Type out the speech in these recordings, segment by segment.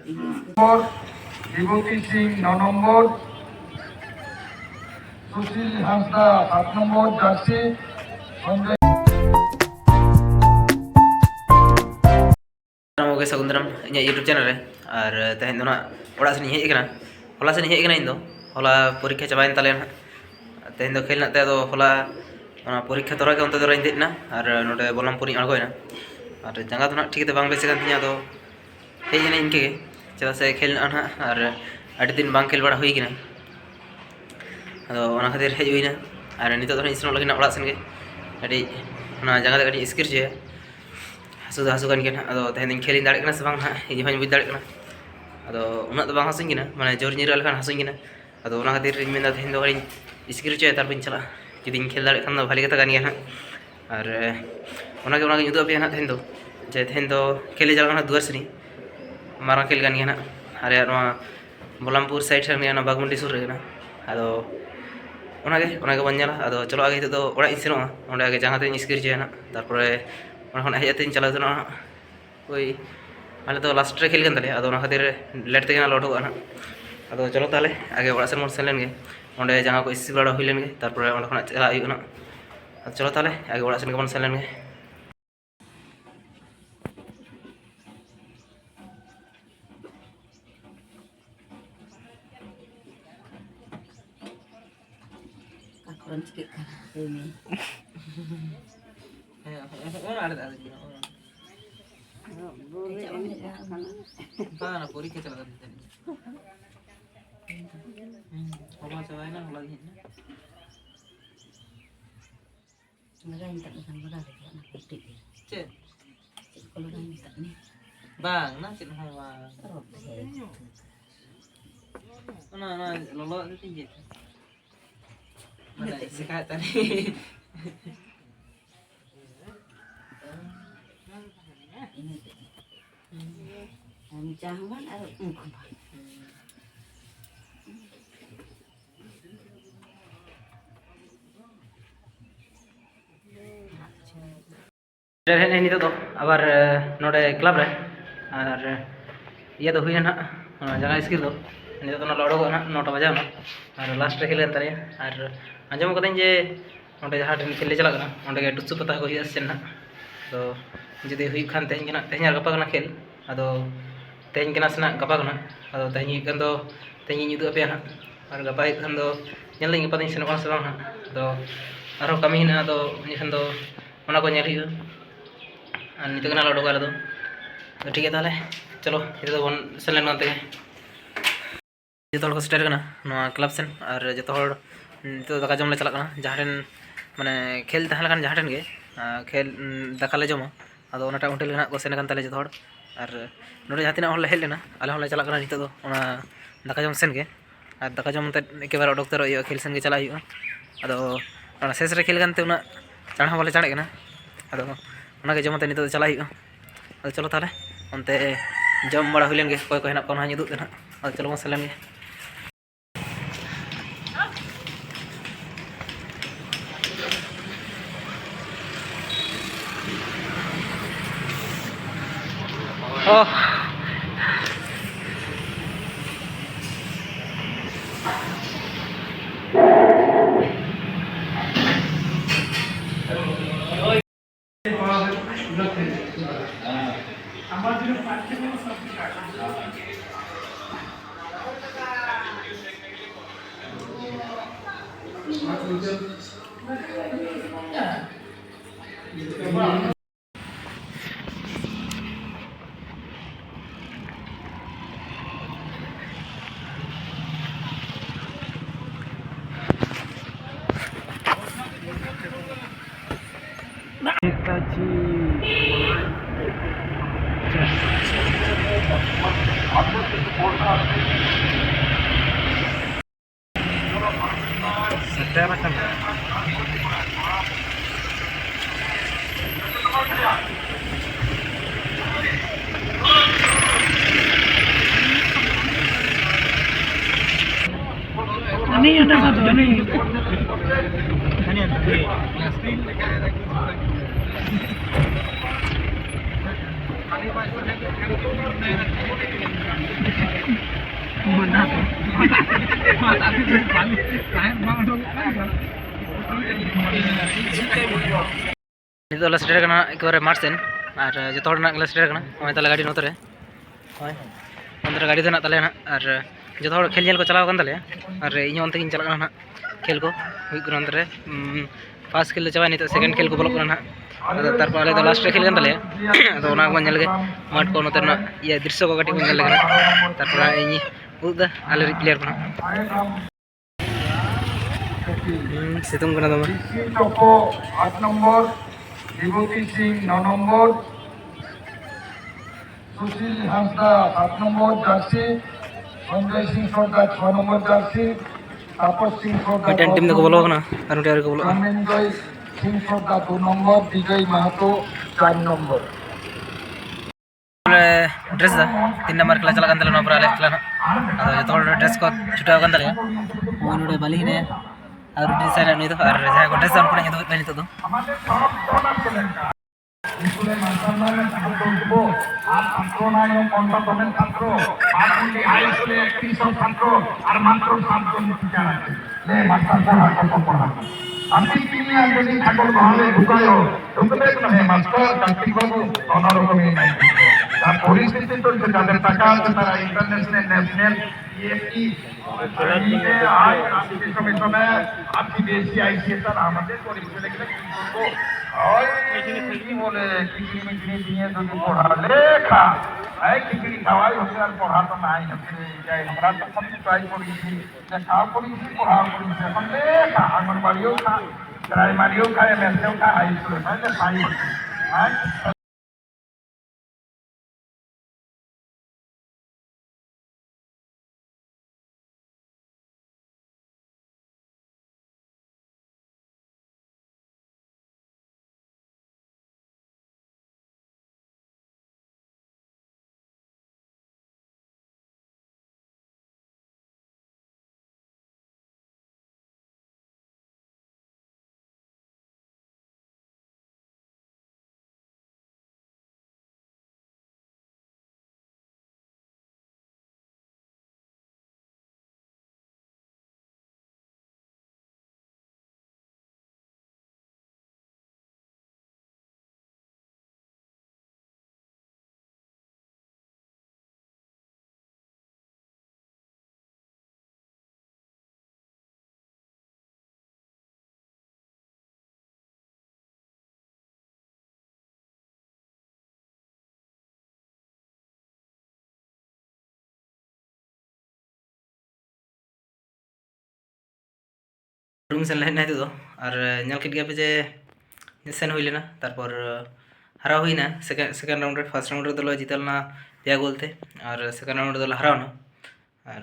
বিভূতি সিং 9 নম্বর, সুশীল হাঁসদা 7 নম্বর jersey, सगुंदरम YouTube channel रे और तेहन दो ना ओड़ा से हेज कना होला से हेज कना इन दो होला परीक्षा चाबाइन ताले ना तेहन दो खेल नाते दो होला परीक्षा तोरा के उनते दोराइन देना और नोडे बलमपुरी अणगोयना और जंगा तो ना ठीक ते बांग बेस कान तिया दो हेज ना इनके चदा से खेल ना और अडी दिन बांग खेल बड़ा हुई किना अदो ओना खातिर हेज हुईना और नितो दो इसन लगिना ओड़ा सेन के अडी ओना जंगा दे अडी स्किर जे हसू हसू कान के अदो तेहन दिन खेलिन दाड़े से बांग ना इन हूँ बुझ दाड़े अदो उना तो बांग हसूኝ ना माने जोर निर लेखान हसूኝ ना अदो ओना खातिर इन मेना तेहन दो हरिन स्किर चे तार बिन चला जुदी खेल दाड़े खान दो भाली कथा कान गया ना और ओना के उदु पे ना तेहन दो जे तेहन दो खेले चला ना दुआर सनी मारा खेल कान गया ना अरे बलमपुर साइड से ना बागमुंडी सुर रे ना अदो ओना के बन जाला अदो चलो आगे तो ओड़ा इन सेनोआ ओंडे आगे जहां ते स्किर चे ना तारपरे हेजन चला कोई आले तो लास्ट रे खेल गए अदो खातिर लेट ते लौटोगा ना अदो चलो ताले आगे ओड़ा सेन सेन लेन ओंडे जहाँ को इसी बड़ा हुई लेन तारपरे ओंडे खना चला ना चलो ताले आगे ओड़ा सेन के बन सेन लेन परीक्षा चला होला चलाए ना होला गिन लगाइन tak kan bada nak petik cek kalau lain tak ni bang na cek hawa na lolo tu tinggi mana sekat tadi ini jangan ada muka नित तो आबार नोडे क्लब रे और ये तो हुई ना जगह स्किल तो नित तो लड़ो ना 9टा बजा ना और लास्ट रे खेल तारे और आंजम कदें जे ओंडे जहाँ खेल चला ओंडे के टुसु पता को हुई से ना तो जुदी हुई खान तेहन के ना तेहन गपा ना खेल अदो तेहन के ना गपा ना अदो तेहन कन दो तेहन उदू पे ना और गपा खान दो नेल गपा दिन सेन से बांग अदो आरो कमी ना अदो खान दो ओना को नेल नित लड़ोगा तो ठीक है ताले चलो ये तो बन सेन लेन जो को सेटर क्लब सेन और जो नित दाका जम ले चला जहाँ माने खेल तहन जहाँ गे खेल दाका ले जमा अदो ओनाटा होटल को सेन ताले जो और नोडे जहाँ तीना हेज लेना आले होले चला नित दो दाका जम सेन गे और दाका जम एके बार उडोक तरह खेल सेन गे चला अदो शेष रे खेल गानते उना चाण बाले चाड़े अदो ओनागे जमते नित चला अदो चलो ताले अंते जम बड़ा हुई लेन गे कोई को हेना को उदू ना अदो चलो मस लेन गे Ini ada satu ini. Ini ada. Ini नितो ला सेटर कना एकबारे मार्च सेन और जो हर ना सेटर कना हमें ताले गाड़ी नोतरे होय अंदर गाड़ी तो ना ताले ना और जो हर खेल को चलाव कन ताले और इन अंत गिन चला ना खेल को हुई कन अंदर फर्स्ट खेल चाबा नितो सेकंड खेल को बोलो कना तारपर आले लास्ट खेल कन ताले तो ओना को नेल गे माठ को नोते ना ये दृश्य को गाटी को नेल गे तारपर इन उदा आले प्लेयर कना सितुम कना दमा চকো 8 নম্বর, বিভূতি সিং 9 নম্বর, সুশীল হাঁসদা 7 নম্বর জার্সি, সঞ্জয় সিং সর্দার 6 নম্বর jersey, Tapas Singh Sardar mitten team को बोलो कना और टेर को बोलो ধর্মেন্দ্র সিং সর্দার 2 নম্বর, বিজয় মাহাতো 4 নম্বর। ड्रेस दा 3 नंबर खेला चला कन ताले नो पर आले खेला ना जो हर ड्रेस को छुटाव कन ताले वो नोडे बाली ने और डिसाइड नहीं तो और जहां को ड्रेस उनको नहीं तो नहीं तो স্কুলের মাস্টারমানের ছাত্র দিব আর ছাত্রনায়ক অন্যতমের ছাত্র আর only হাই স্কুলে 31 ছাত্র আর মাত্র 7 জন টিচার আছে লে মাস্টার পড়া কত পড়াবো আমি তিনি যদি ঠাকুর মহলে ঢুকায়ও ঢুকতে না মাস্টার চাকরি করবো অন্যরকমই নাই আর পরিস্থিতি তো যাদের টাকা আছে তারা ইন্টারন্যাশনাল ন্যাশনাল ইএফটি কমিশনে আপনি বেশি আইসিএ তারা আমাদের পরিচয় গেলে কি করবো বলে খিচুড়ি দিয়ে যদি পড়া লেখা এই খিচুড়ি খাওয়াই হচ্ছে আর পড়া তো নাই আমরা তখন ট্রাই করেছি লেখাও করেছি পড়াও করেছি এখন লেখা আঙ্গনবাড়িও খা প্রাইমারিও খায় মেসেও খা হাই স্কুলে তাহলে পাই रूम से लेना है तो और नल के पे जे सेन हुई लेना तारपर हरा हुई ना सेकंड राउंड फर्स्ट राउंड दल जितलना पे गोलते और सेकंड राउंड दल हरावना और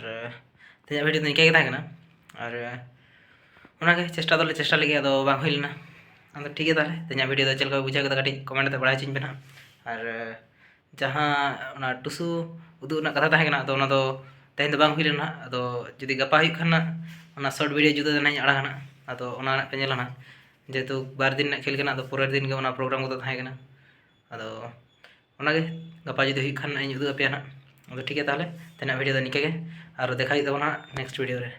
तेज भिडियो तो निका के और उनाके चेष्टा दल चेष्टा लगे अदो बांग हुई लेना अदो ठीक है ताले तेज भिडियो तो चलका बुझा के काटी कमेंट ते बड़ा चिन पे ना और जहां उना टुसु उदु ना कथा ताहे ना तो उना दो तेज तो बांग हुई लेना अदो जदी गपा हुई खाना उना शॉर्ट वीडियो जुदा देना आड़ाना अदो उना पे नेलना जेतु बार दिन खेल करना तो पूरा दिन के उना प्रोग्राम को थाहे करना अदो उनागे गपा जुदी हुई खाना इन उदु पे ना अदो ठीक है ताले तेना वीडियो तो निके के और देखा ही तो नेक्स्ट वीडियो रे।